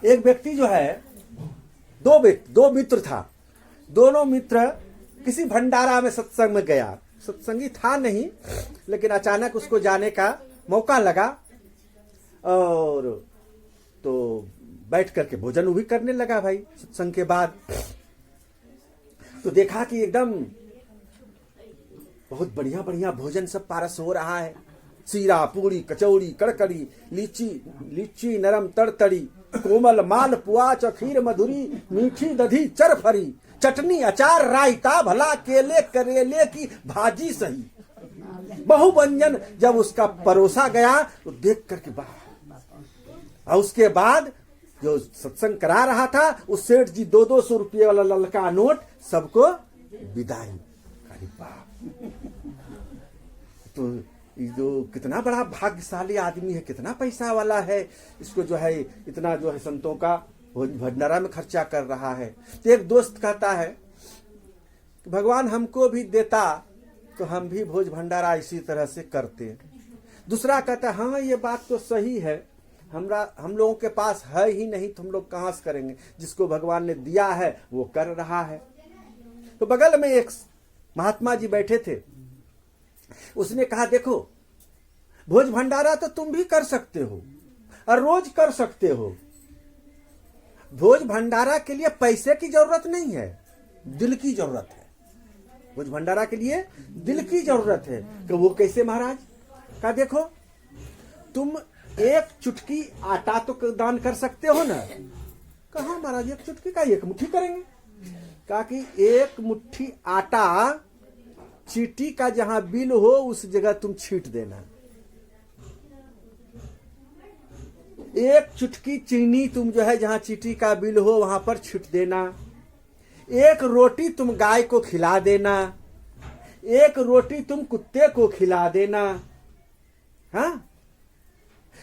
एक व्यक्ति जो है, दो मित्र था, दोनों मित्र किसी भंडारा में सत्संग में गया। सत्संगी था नहीं, लेकिन अचानक उसको जाने का मौका लगा और तो बैठ करके भोजन भी करने लगा भाई सत्संग के बाद। तो देखा कि एकदम बहुत बढ़िया बढ़िया भोजन सब पारस हो रहा है। सीरा, पूड़ी, कचौड़ी, कड़कड़ी, लीची नरम तड़तड़ी, कोमल माल पुआ, खीर मधुरी, मीठी दधी चरफरी, चटनी अचार रायता, भला केले करेले की भाजी सही। बहुव्यंजन जब उसका परोसा गया तो देख करके वाह। और उसके बाद जो सत्संग करा रहा था उस सेठ जी 200 रुपये वाला ललका नोट सबको विदाई। अरे बाप, तो जो कितना बड़ा भाग्यशाली आदमी है, कितना पैसा वाला है, इसको जो है इतना जो है संतों का भंडारा में खर्चा कर रहा है। तो एक दोस्त कहता है कि भगवान हमको भी देता तो हम भी भोज भंडारा इसी तरह से करते। दूसरा कहता है हाँ ये बात तो सही है, हम लोगों के पास है ही नहीं तो हम लोग कहां से करेंगे, जिसको भगवान ने दिया है वो कर रहा है। तो बगल में एक महात्मा जी बैठे थे, उसने कहा देखो भोज भंडारा तो तुम भी कर सकते हो और रोज कर सकते हो। भोज भंडारा के लिए पैसे की जरूरत नहीं है, दिल की जरूरत है। भोज भंडारा के लिए दिल की जरूरत है। कि वो कैसे महाराज? कहा देखो तुम एक चुटकी आटा तो दान कर सकते हो ना। कहा महाराज एक चुटकी का, एक मुट्ठी करेंगे। कहा कि एक मुट्ठी आटा चीटी का जहां बिल हो उस जगह तुम छींट देना। एक चुटकी चीनी तुम जो है जहां चीटी का बिल हो वहां पर छींट देना। एक रोटी तुम गाय को खिला देना, एक रोटी तुम कुत्ते को खिला देना। हाँ,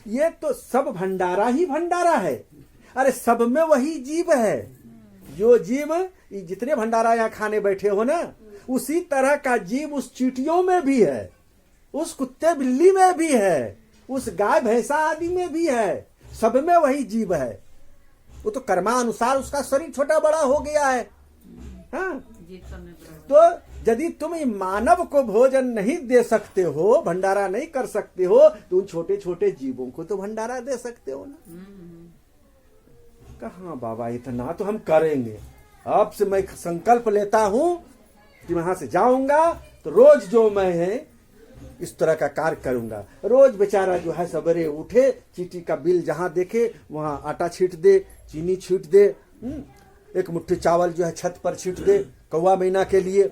ये तो सब भंडारा ही भंडारा है। अरे सब में वही जीव है। जो जीव जितने भंडारा यहाँ खाने बैठे हो ना, उसी तरह का जीव उस चीटियों में भी है, उस कुत्ते बिल्ली में भी है, उस गाय भैंसा आदि में भी है। सब में वही जीव है। वो तो कर्मानुसार उसका शरीर छोटा बड़ा हो गया है। हाँ? तो यदि तुम मानव को भोजन नहीं दे सकते हो, भंडारा नहीं कर सकते हो, तो उन छोटे छोटे जीवों को तो भंडारा दे सकते हो ना। कहाँ बाबा इतना तो हम करेंगे। अब से मैं संकल्प लेता हूं कि वहां से जाऊंगा तो रोज जो मैं है इस तरह का कार्य करूंगा। रोज बेचारा जो है सवेरे उठे, चीटी का बिल जहां देखे वहां आटा छींट दे, चीनी छींट दे, एक मुट्ठी चावल जो है छत पर छींट दे कौवा महीना के लिए।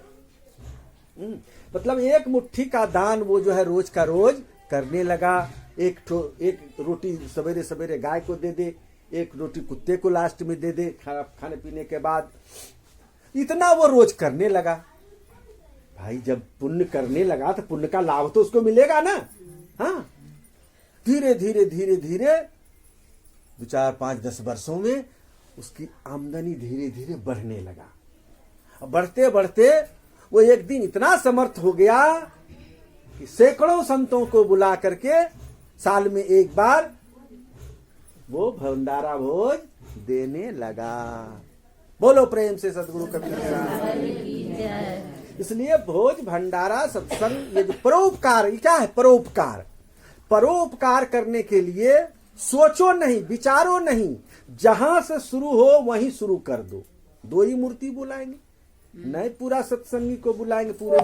मतलब एक मुट्ठी का दान वो जो है रोज का रोज करने लगा। एक रोटी सवेरे सवेरे गाय को दे दे, एक रोटी कुत्ते को लास्ट में दे दे खाने पीने के बाद। इतना वो रोज करने लगा। भाई जब पुण्य करने लगा तो पुण्य का लाभ तो उसको मिलेगा ना। हाँ, धीरे धीरे धीरे धीरे 2, 4, 5, 10 वर्षों में उसकी आमदनी धीरे धीरे बढ़ने लगा। बढ़ते बढ़ते वो एक दिन इतना समर्थ हो गया कि सैकड़ों संतों को बुला करके साल में एक बार वो भंडारा भोज देने लगा। बोलो प्रेम से सद्गुरु कबीर। इसलिए भोज भंडारा सत्संग ये जो परोपकार, ये क्या है? परोपकार। परोपकार करने के लिए सोचो नहीं, विचारो नहीं, जहां से शुरू हो वहीं शुरू कर दो। 2 ही मूर्ति बुलाएंगे, नहीं पूरा सत्संगी को बुलाएंगे। पूरे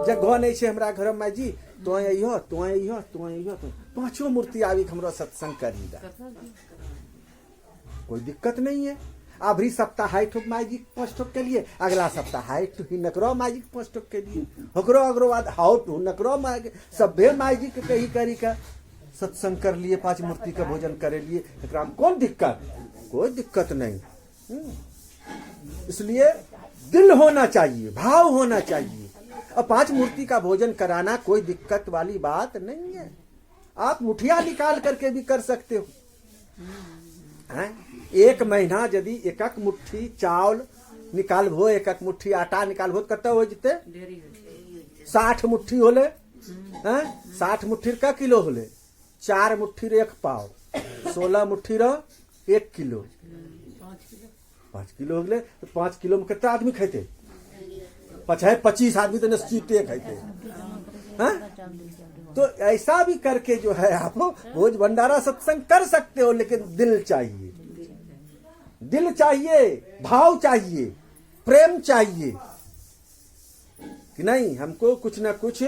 जगह नहीं छे हमरा घर में जी, तो अइहो तो अइहो तो अइहो, तो 5 मूर्ति आवी हमरो सत्संग करी दा, कोई दिक्कत नहीं है। अभी सप्ताह हाई ठोक माइजिक 5 ठोक के लिए, अगला सप्ताह हाई ठोक ही नकरो माइजिक 5 ठोक के लिए, हकरो अग्रवाद हाउ टू नकरो माइजिक सभ्य माइजिक कही करी का सत्संग कर लिए, 5 मूर्ति का भोजन करे लिए। एकरा में कौन दिक्कत? कोई दिक्कत नहीं। इसलिए दिल होना चाहिए, भाव होना चाहिए। और 5 मूर्ति का भोजन कराना कोई दिक्कत वाली बात नहीं है। आप मुठिया निकाल करके भी कर सकते हो। एक महीना यदि एक मुट्ठी चावल निकालबो, एक मुट्ठी आटा निकालबो, कत हो जते? 60 मुट्ठी होले। 60 मुट्ठी का किलो होले, 4 मुट्ठी रे 1 पाव, 16 मुट्ठी रो 1 किलो 5 किलो हो गए तो 5 किलो में कितना आदमी खाते? 25 आदमी तो निश्चित खाते हैं। तो ऐसा भी करके जो है आप भोज भंडारा सत्संग कर सकते हो, लेकिन दिल चाहिए, दिल चाहिए, भाव चाहिए, प्रेम चाहिए कि नहीं हमको कुछ ना कुछ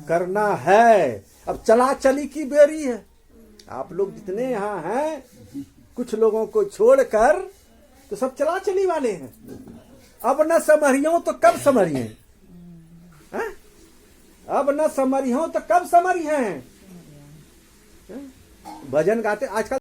करना है। अब चला चली की बेरी है, आप लोग जितने यहाँ हैं कुछ लोगों को छोड़कर तो सब चला चली वाले हैं। अब न समरियों तो कब समरिए हैं? अब न समरियों तो कब समरी हैं? भजन गाते आजकल